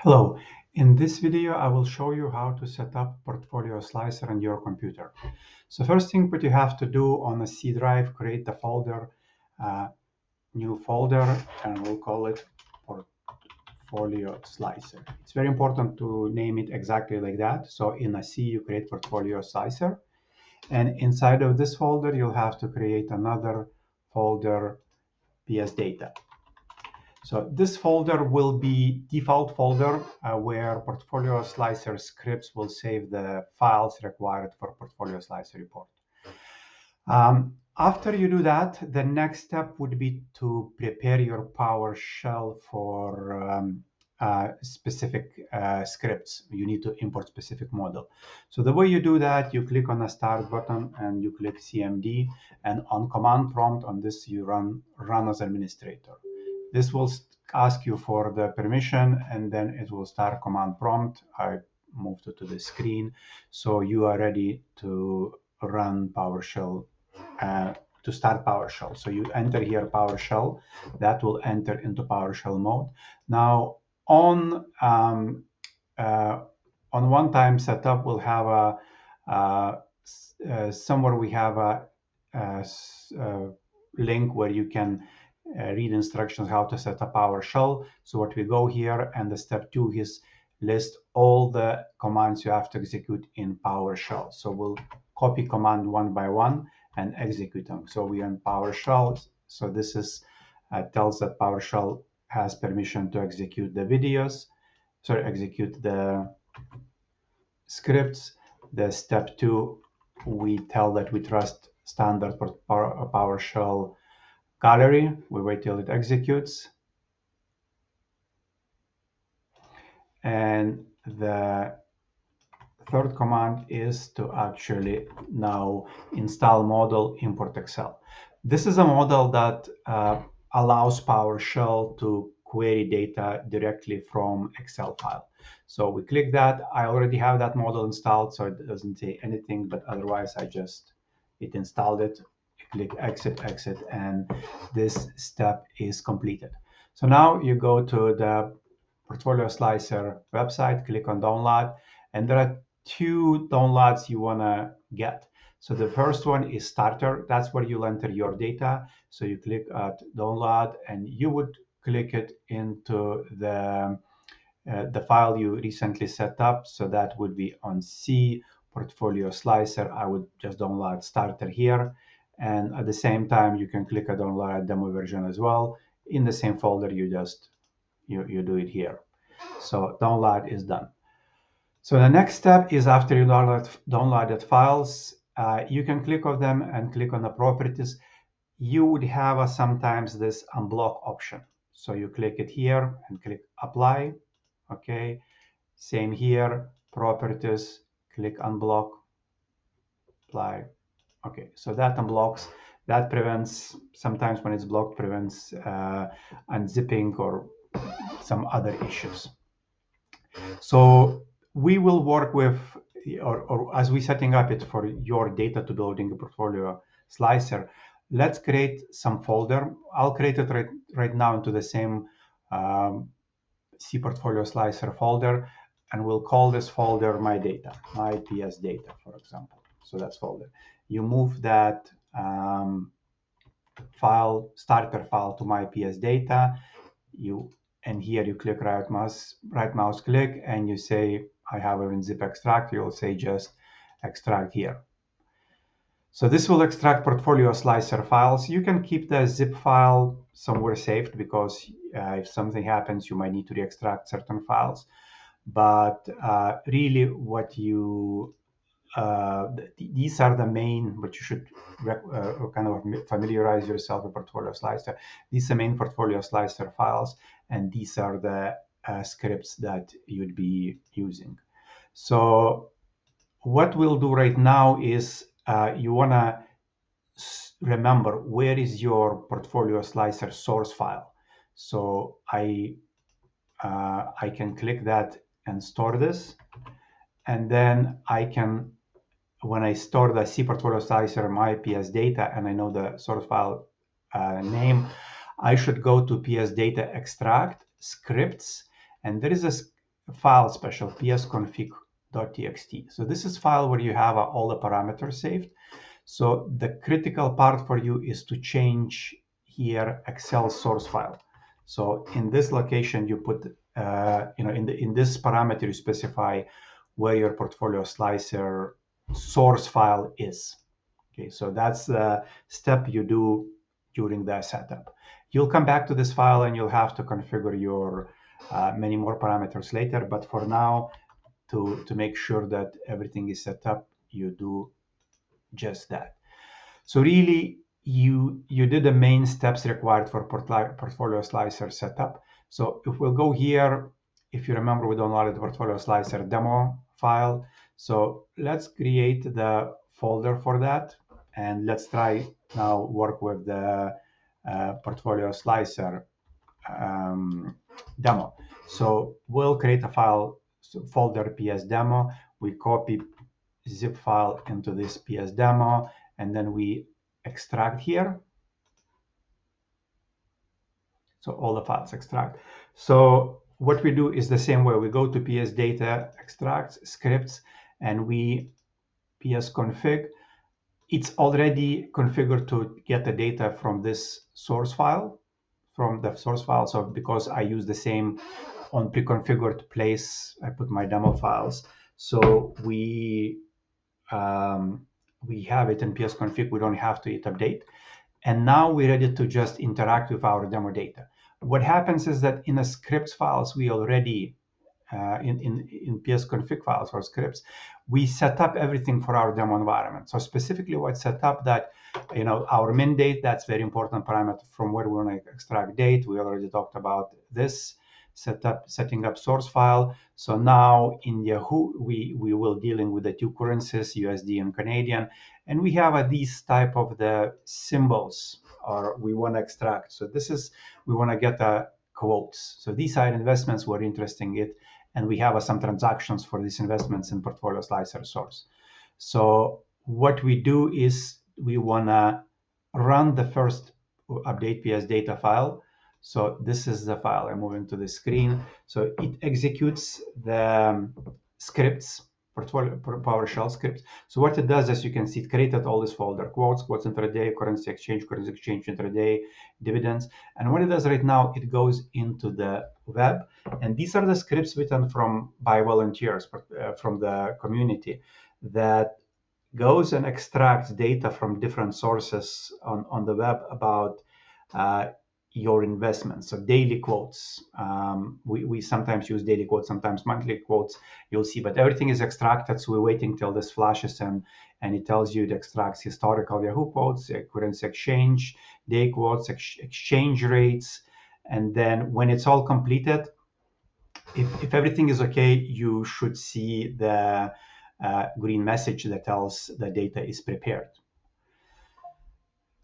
Hello, in this video I will show you how to set up Portfolio Slicer on your computer. So first thing what you have to do on a C drive, create the folder, new folder, and we'll call it Portfolio Slicer. It's very important to name it exactly like that. So in a C you create Portfolio Slicer, and inside of this folder you'll have to create another folder, PS Data. So this folder will be default folder where Portfolio Slicer scripts will save the files required for Portfolio Slicer report. After you do that, the next step would be to prepare your PowerShell for specific scripts. You need to import specific model. So the way you do that, you click on the start button and you click CMD, and on command prompt on this you run as administrator. This will ask you for the permission, and then it will start command prompt. I moved it to the screen, so you are ready to run PowerShell, to start PowerShell. So you enter here PowerShell, that will enter into PowerShell mode. Now on one-time setup, we'll have somewhere we have a link where you can read instructions how to set up PowerShell. So what we go here, and the step 2 is list all the commands you have to execute in PowerShell. So we'll copy command one by one and execute them. So we run PowerShell. So this is tells that PowerShell has permission to execute the videos, execute the scripts. The step 2, we tell that we trust standard PowerShell gallery. We wait till it executes. And the third command is to actually now install model, import Excel. This is a model that allows PowerShell to query data directly from Excel file. So we click that. I already have that model installed, so it doesn't say anything, but otherwise it installed it. Click exit, and this step is completed. So now you go to the Portfolio Slicer website, click on download, and there are 2 downloads you want to get. So the first one is starter. That's where you'll enter your data. So you click at download, and you would click it into the file you recently set up. So that would be on C, Portfolio Slicer. I would just download starter here. And at the same time, you can click a download demo version as well. In the same folder, you do it here. So download is done. So the next step is after you downloaded files, you can click on them and click on the properties. You would have sometimes this unblock option. So you click it here and click apply. Okay, same here, properties, click unblock, apply. Okay, so that unblocks. That prevents, sometimes when it's blocked, prevents unzipping or some other issues. So we will work with, or as we're setting up it for your data to building a Portfolio Slicer, let's create some folder. I'll create it right now into the same C Portfolio Slicer folder, and we'll call this folder my data, my PS data, for example. So that's folder. You move that starter file to my PS data. And here you click right mouse click, and you say I have a zip extract. You'll say just extract here. So this will extract Portfolio Slicer files. You can keep the zip file somewhere saved, because if something happens, you might need to re-extract certain files. But really, what these are the main, but you should kind of familiarize yourself with Portfolio Slicer. These are the main Portfolio Slicer files, and these are the scripts that you'd be using. So what we'll do right now is you want to remember where is your Portfolio Slicer source file. So I can click that and store this, and then I can, when I store the C Portfolio Slicer my PS data and I know the source file name, I should go to PS data extract scripts, and there is file special psconfig.txt. So this is file where you have all the parameters saved. So the critical part for you is to change here Excel source file. So in this location, you put, in this parameter, you specify where your portfolio slicer source file is. Okay, so that's the step you do during the setup. You'll come back to this file and you'll have to configure your many more parameters later. But for now, to make sure that everything is set up, you do just that. So really, you did the main steps required for portfolio slicer setup. So if we'll go here, if you remember, we downloaded the portfolio slicer demo file. So let's create the folder for that, and let's try now work with the portfolio slicer demo. So we'll create a file, folder PS demo. We copy zip file into this PS demo, and then we extract here. So all the files extract. So what we do is the same way. We go to PS data, extracts, scripts, and we PS config. It's already configured to get the data from this source file, So because I use the same on pre-configured place, I put my demo files. So we have it in PS config. We don't have to hit update. And now we're ready to just interact with our demo data. What happens is that in the scripts files, we already, in PS config files or scripts, we set up everything for our demo environment. So specifically what's set up that, our min date, that's very important parameter from where we want to extract date. We already talked about this, setting up source file. So now in Yahoo, we will dealing with the two currencies, USD and Canadian, and we have these type of the symbols, or we want to extract. So this is, we want to get quotes. So these are investments we're interested in, and we have some transactions for these investments in portfolio slicer source. So what we do is we want to run the first update PS data file. So this is the file. I'm moving to the screen. So it executes the scripts, portfolio PowerShell scripts. So what it does, as you can see, it created all this folder: quotes intraday, currency exchange intraday, dividends. And what it does right now, it goes into the web. And these are the scripts written by volunteers from the community that goes and extracts data from different sources on the web about your investments. So daily quotes. We sometimes use daily quotes, sometimes monthly quotes. You'll see, but everything is extracted. So we're waiting till this flashes and it tells you it extracts historical Yahoo quotes, currency exchange, day quotes, exchange rates. And then when it's all completed, if everything is okay, you should see the green message that tells the data is prepared.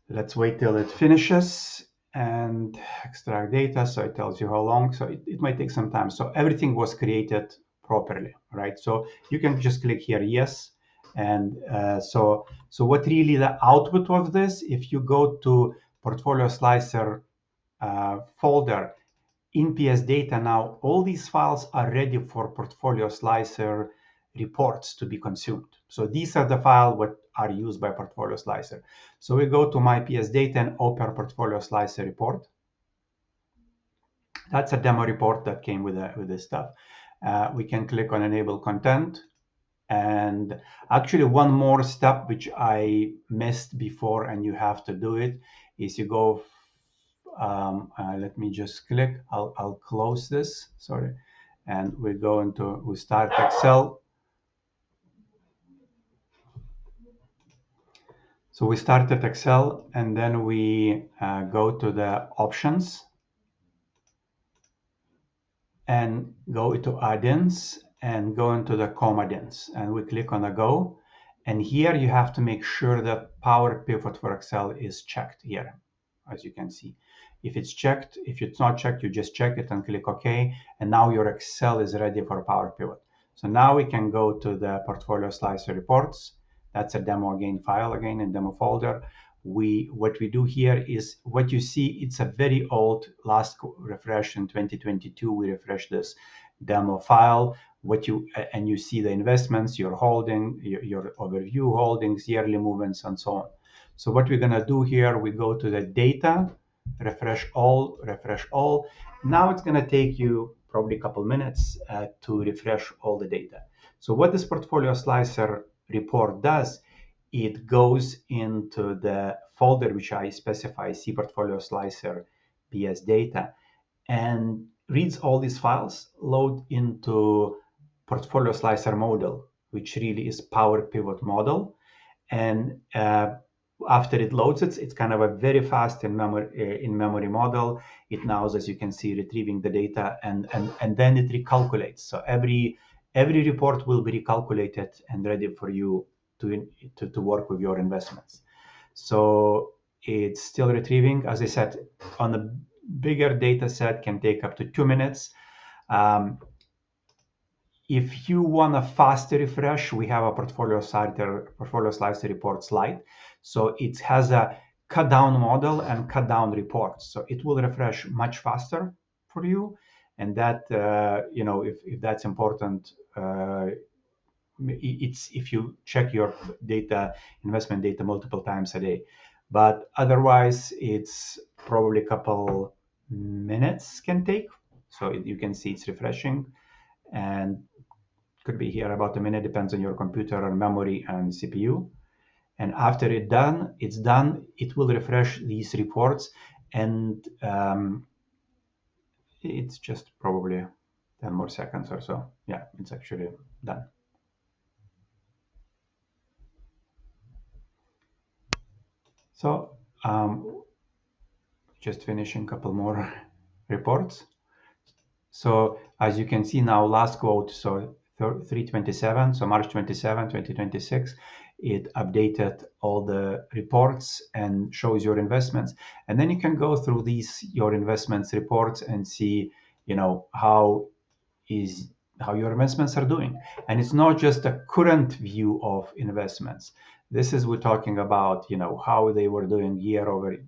Let's wait till it finishes and extract data. So it tells you how long. So it might take some time. So everything was created properly, right? So you can just click here, yes. And so what really the output of this, if you go to portfolio slicer folder in PS data now, all these files are ready for portfolio slicer reports to be consumed. So these are the files what are used by portfolio slicer. So we go to my PS data and open portfolio slicer report. That's a demo report that came with this stuff. We can click on enable content. And actually one more step which I missed before, and you have to do it, is you go, let me just click, I'll close this, sorry. And we start Excel. So we started Excel, and then we go to the options and go to add-ins and go into the COM add-ins, and we click on the go. And here you have to make sure that Power Pivot for Excel is checked here, as you can see. If it's checked, if it's not checked, you just check it and click OK. And now your Excel is ready for Power Pivot. So now we can go to the portfolio slicer reports. That's a demo file in demo folder. What we do here is what you see. It's a very old, last refresh in 2022. We refreshed this. demo file, and you see the investments you're holding, your overview holdings, yearly movements, and so on. So what we're going to do here, we go to the data, refresh all. Now it's going to take you probably a couple minutes to refresh all the data. So what this portfolio slicer report does, it goes into the folder which I specify, C portfolio slicer PS data, and reads all these files, load into portfolio slicer model, which really is Power Pivot model. And after it loads it, it's kind of a very fast in memory model. It now, as you can see, retrieving the data, and then it recalculates. So every report will be recalculated and ready for you to work with your investments. So it's still retrieving. As I said, on a bigger data set can take up to 2 minutes. If you want a faster refresh, we have a portfolio slicer report slide. So it has a cut down model and cut down reports. So it will refresh much faster for you. And that, if that's important, it's if you check your investment data multiple times a day. But otherwise, it's probably a couple minutes can take. So you can see it's refreshing, and could be here about a minute, depends on your computer and memory and CPU. And after it's done, it will refresh these reports, and it's just probably 10 more seconds or so. Yeah, it's actually done. So just finishing a couple more reports. So as you can see now, last quote, so 3/27, so March 27, 2026, it updated all the reports and shows your investments. And then you can go through your investments reports and see, how your investments are doing. And it's not just a current view of investments. This is, we're talking about, how they were doing year over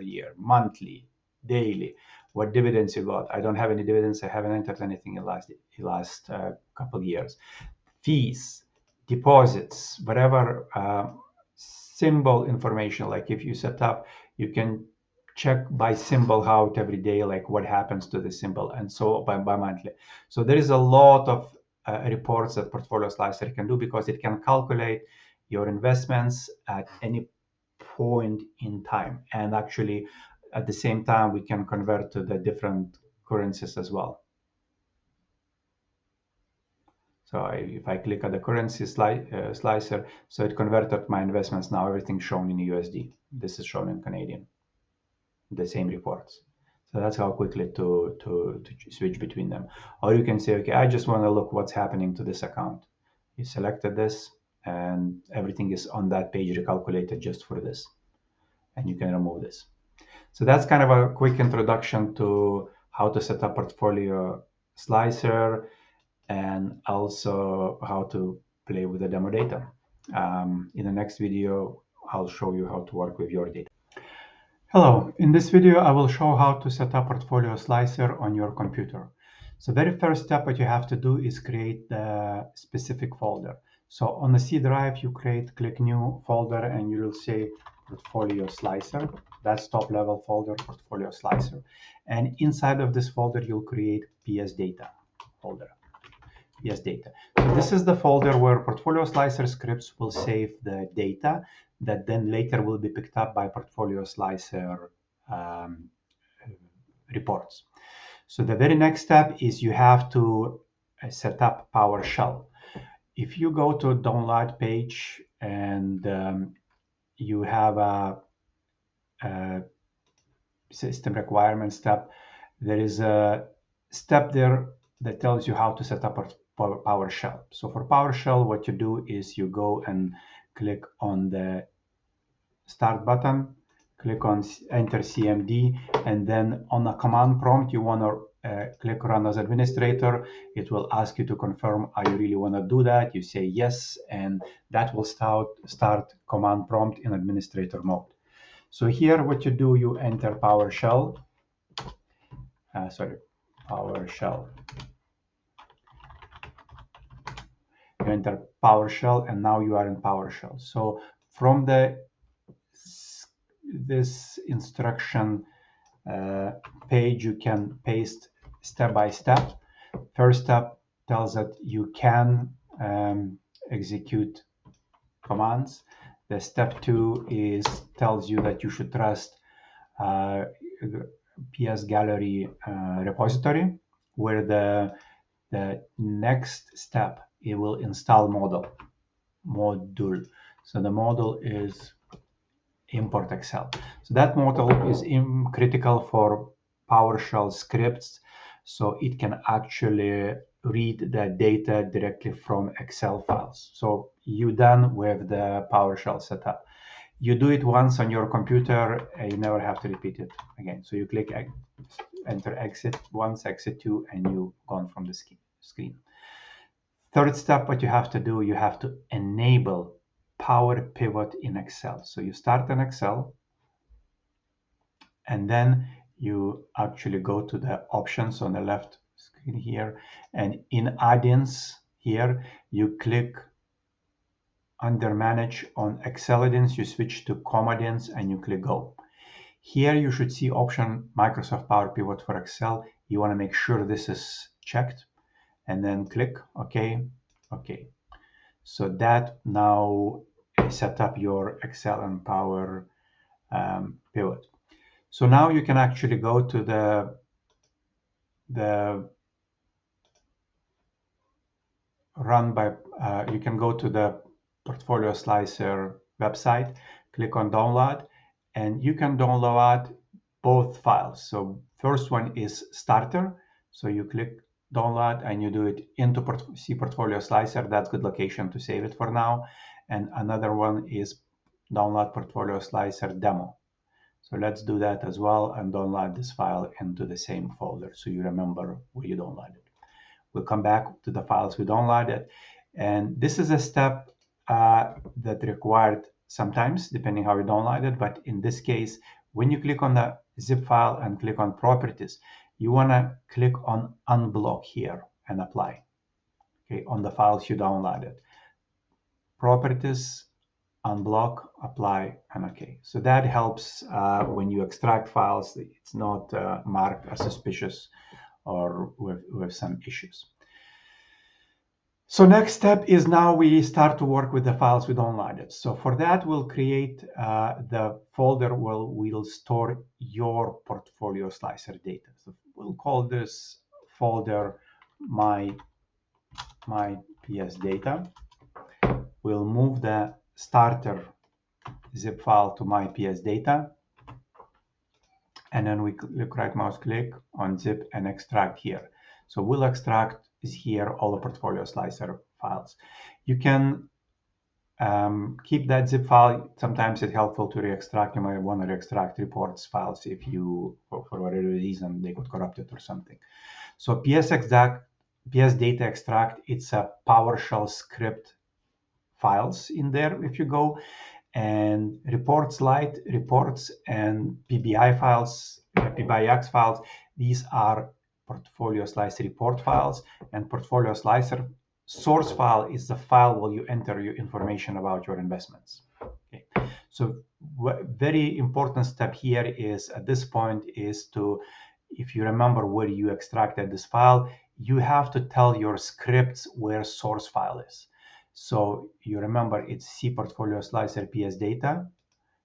year, monthly, daily, what dividends you got. I don't have any dividends. I haven't entered anything in last couple of years. Fees, deposits, whatever symbol information. Like if you set up, you can check by symbol out every day, like what happens to the symbol, and so by monthly. So there is a lot of reports that Portfolio Slicer can do, because it can calculate your investments at any point in time. And actually, at the same time, we can convert to the different currencies as well. So if I click at the currency slicer, so it converted my investments. Now everything's shown in USD. This is shown in Canadian, the same reports. So that's how quickly to switch between them. Or you can say, okay, I just want to look what's happening to this account. You selected this, and everything is on that page recalculated just for this. And you can remove this. So that's kind of a quick introduction to how to set up Portfolio Slicer, and also how to play with the demo data. In the next video, I'll show you how to work with your data. Hello, in this video, I will show how to set up Portfolio Slicer on your computer. So very first step, what you have to do is create the specific folder. So on the C drive, you click new folder, and you will say Portfolio Slicer. That's top level folder, Portfolio Slicer. And inside of this folder, you'll create PS data folder. PS data. So this is the folder where Portfolio Slicer scripts will save the data that then later will be picked up by Portfolio Slicer reports. So the very next step is you have to set up PowerShell. If you go to download page and you have a system requirements step, there is a step there that tells you how to set up PowerShell. So for PowerShell, what you do is you go and click on the start button, click on enter CMD, and then on a command prompt, you want to click run as administrator. It will ask you to confirm, are you really want to do that? You say yes, and that will start command prompt in administrator mode. So here, what you do, you enter PowerShell. PowerShell. enter PowerShell, and now you are in PowerShell. So from this instruction page, you can paste step by step. First step tells that you can execute commands. The step 2 tells you that you should trust PS Gallery repository, where the next step, it will install module. So the module is import Excel. So that module is critical for PowerShell scripts, so it can actually read the data directly from Excel files. So you're done with the PowerShell setup. You do it once on your computer, and you never have to repeat it again. So you click enter exit once, exit 2, and you've gone from the screen. Third step, what you have to do, you have to enable Power Pivot in Excel. So you start in Excel, and then you actually go to the options on the left screen here, and in add-ins here, you click under manage on Excel add-ins, you switch to COM add-ins, and you click go. Here you should see option Microsoft Power Pivot for Excel. You want to make sure this is checked, and then click OK. So that now set up your Excel and Power Pivot. So now you can actually go to you can go to the Portfolio Slicer website, click on download, and you can download both files. So first one is starter. So you click download and you do it into C Portfolio Slicer. That's good location to save it for now. And another one is download Portfolio Slicer demo. So let's do that as well and download this file into the same folder so you remember where you downloaded it. We'll come back to the files we downloaded. And this is a step that required sometimes, depending how you download it. But in this case, when you click on the zip file and click on properties, you want to click on unblock here and apply, okay, on the files you downloaded. Properties, unblock, apply, and OK. So that helps when you extract files, it's not marked as suspicious or with some issues. So next step is now we start to work with the files we downloaded. So for that, we'll create the folder where we'll store your Portfolio Slicer data. So we'll call this folder my PS data. We'll move the starter zip file to my PS data. And then we click right mouse click on zip and extract here. So we'll extract is here all the Portfolio Slicer files. You can keep that zip file. Sometimes it's helpful to re-extract. You might want to re-extract reports files if you, for whatever reason, they got corrupted or something. So PS data extract, it's a PowerShell script files in there if you go. And reports light, reports, and PBI files, PBIX files, these are Portfolio Slicer report files, and Portfolio Slicer source file is the file where you enter your information about your investments. Okay. So very important step here is at this point is to, if you remember where you extracted this file, you have to tell your scripts where source file is. So you remember it's C Portfolio Slicer PS data.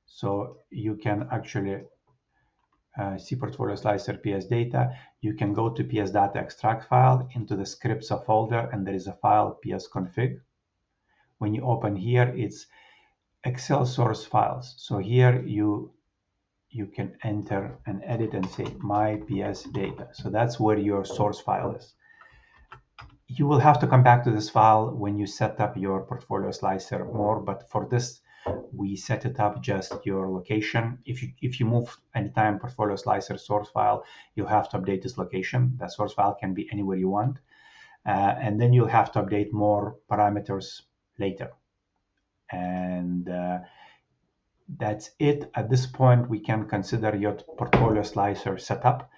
So you can actually C Portfolio Slicer PS data. You can go to PS data extract file into the scripts folder, and there is a file PS config. When you open here, it's Excel source files. So here you can enter and edit and say my PS data. So that's where your source file is. You will have to come back to this file when you set up your Portfolio Slicer more, but for this, we set it up just your location. If you move anytime Portfolio Slicer source file, you'll have to update this location. That source file can be anywhere you want. And then you'll have to update more parameters later. And that's it. At this point, we can consider your Portfolio Slicer setup.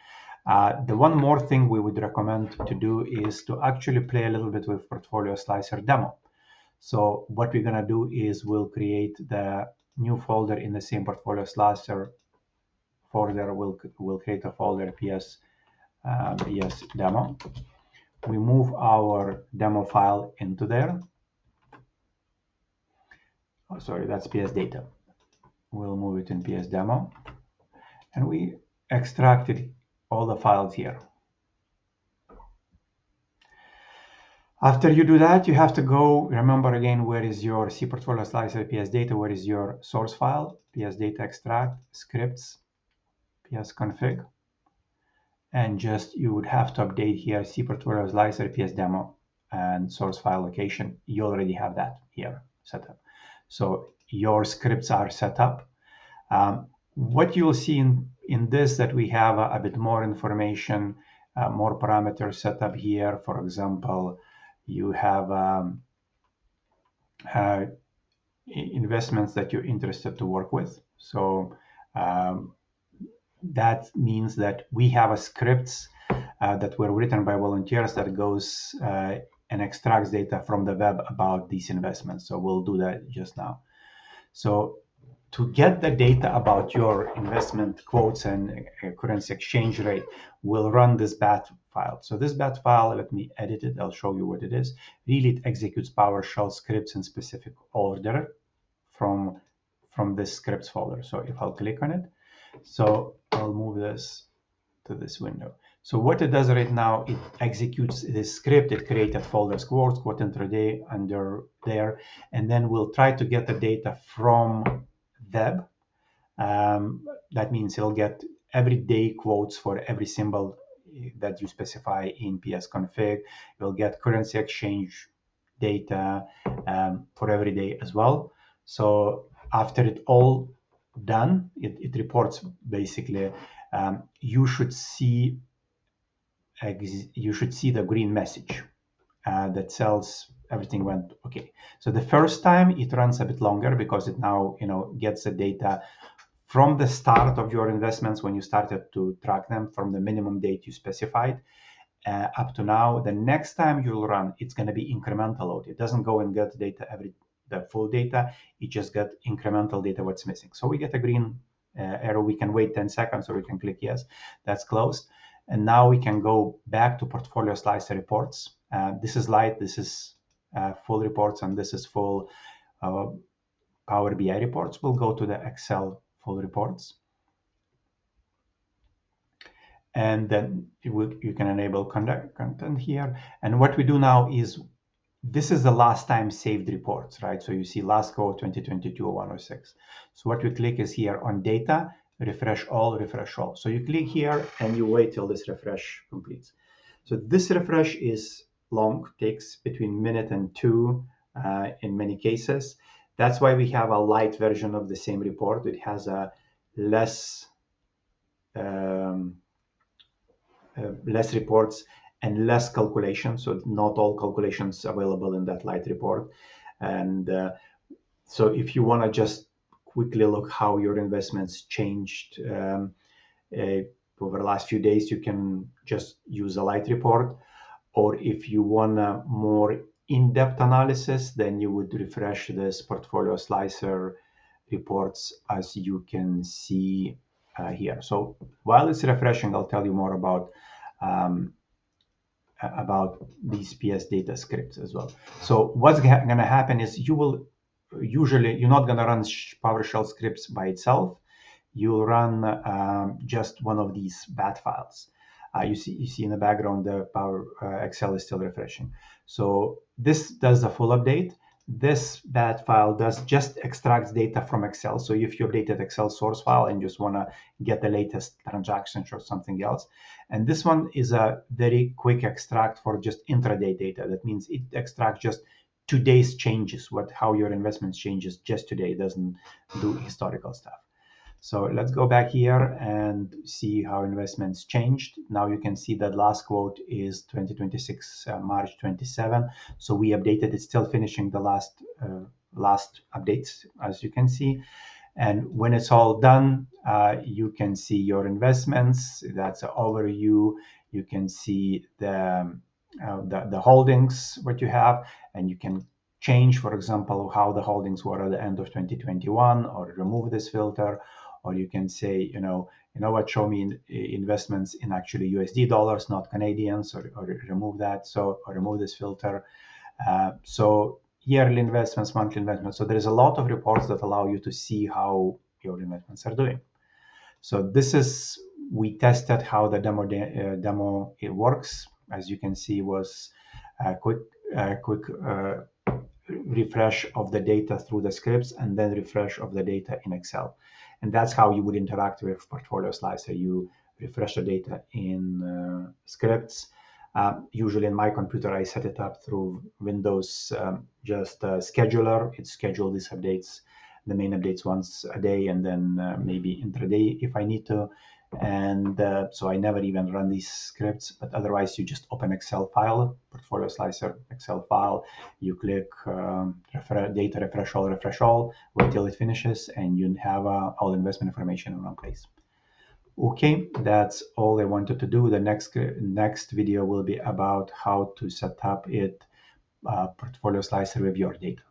The one more thing we would recommend to do is to actually play a little bit with Portfolio Slicer demo. So what we're gonna do is we'll create the new folder in the same portfolio slicer folder. We'll create a folder PS demo. We move our demo file into there. Oh, sorry, that's PS data. We'll move it in PS demo, and we extracted all the files here. After you do that, you have to go, remember again, where is your C portfolio slicer PS data, where is your source file, PS data extract, scripts, PS config, and just you would have to update here C portfolio slicer PS demo and source file location. You already have that here set up. So your scripts are set up. What you'll see in this that we have a bit more information, more parameters set up here. For example, you have investments that you're interested to work with. So that means that we have a scripts that were written by volunteers that goes and extracts data from the web about these investments. So we'll do that just now. So to get the data about your investment quotes and currency exchange rate, we'll run this bat file. So this bat file, let me edit it. I'll show you what it is. Really, it executes PowerShell scripts in specific order from this scripts folder. So if I'll click on it, so I'll move this to this window. So what it does right now, it executes this script. It created folders quotes, quote intraday under there, and then we'll try to get the data from web. That means it'll get everyday quotes for every symbol that you specify in PS config. You'll get currency exchange data for every day as well. So after it all done, it reports basically. You should see the green message that tells everything went okay. So the first time it runs a bit longer because it now gets the data from the start of your investments when you started to track them from the minimum date you specified up to now. The next time you'll run, it's going to be incremental load. It doesn't go and get data the full data. It just got incremental data what's missing. So we get a green arrow. We can wait 10 seconds or we can click yes. That's closed. And now we can go back to portfolio slicer reports. This is light, this is full reports, and this is full Power BI reports. We'll go to the Excel full reports. And then you can enable content here. And what we do now is, this is the last time saved reports, right? So you see last quote 2022-0106. So what we click is here on data, refresh all, refresh all. So you click here and you wait till this refresh completes. So this refresh is long, takes between a minute and two in many cases. That's why we have a light version of the same report. It has a less reports and less calculations. So not all calculations available in that light report. And so if you want to just quickly look how your investments changed over the last few days, you can just use a light report. Or if you want a more in-depth analysis, then you would refresh this portfolio slicer reports, as you can see here. So while it's refreshing, I'll tell you more about these PS data scripts as well. So what's going to happen is you're not going to run PowerShell scripts by itself. You'll run just one of these bat files. You see in the background the Power Excel is still refreshing. So this does the full update. This bat file just extracts data from Excel. So if you updated Excel source file and just want to get the latest transactions or something else, and this one is a very quick extract for just intraday data. That means it extracts just today's changes, how your investments changes just today. It doesn't do historical stuff. So let's go back here and see how investments changed. Now you can see that last quote is 2026 March 27. So we updated it, still finishing the last updates, as you can see. And when it's all done, you can see your investments. That's an overview. You can see the holdings, what you have, and you can change, for example, how the holdings were at the end of 2021, or remove this filter, or you can say, what, show me investments in actually USD dollars, not Canadians, or remove that, or remove this filter. So yearly investments, monthly investments. So there is a lot of reports that allow you to see how your investments are doing. So we tested how the demo it works. As you can see, was a quick refresh of the data through the scripts, and then refresh of the data in Excel. And that's how you would interact with Portfolio Slicer. You refresh the data in scripts. Usually in my computer, I set it up through Windows, just a scheduler. It schedules these updates, the main updates, once a day, and then maybe intraday if I need to. And so I never even run these scripts, but otherwise you just open Excel file, Portfolio Slicer Excel file. You click data refresh all, wait till it finishes, and you have all investment information in one place. Okay, that's all I wanted to do. The next video will be about how to set up Portfolio Slicer with your data.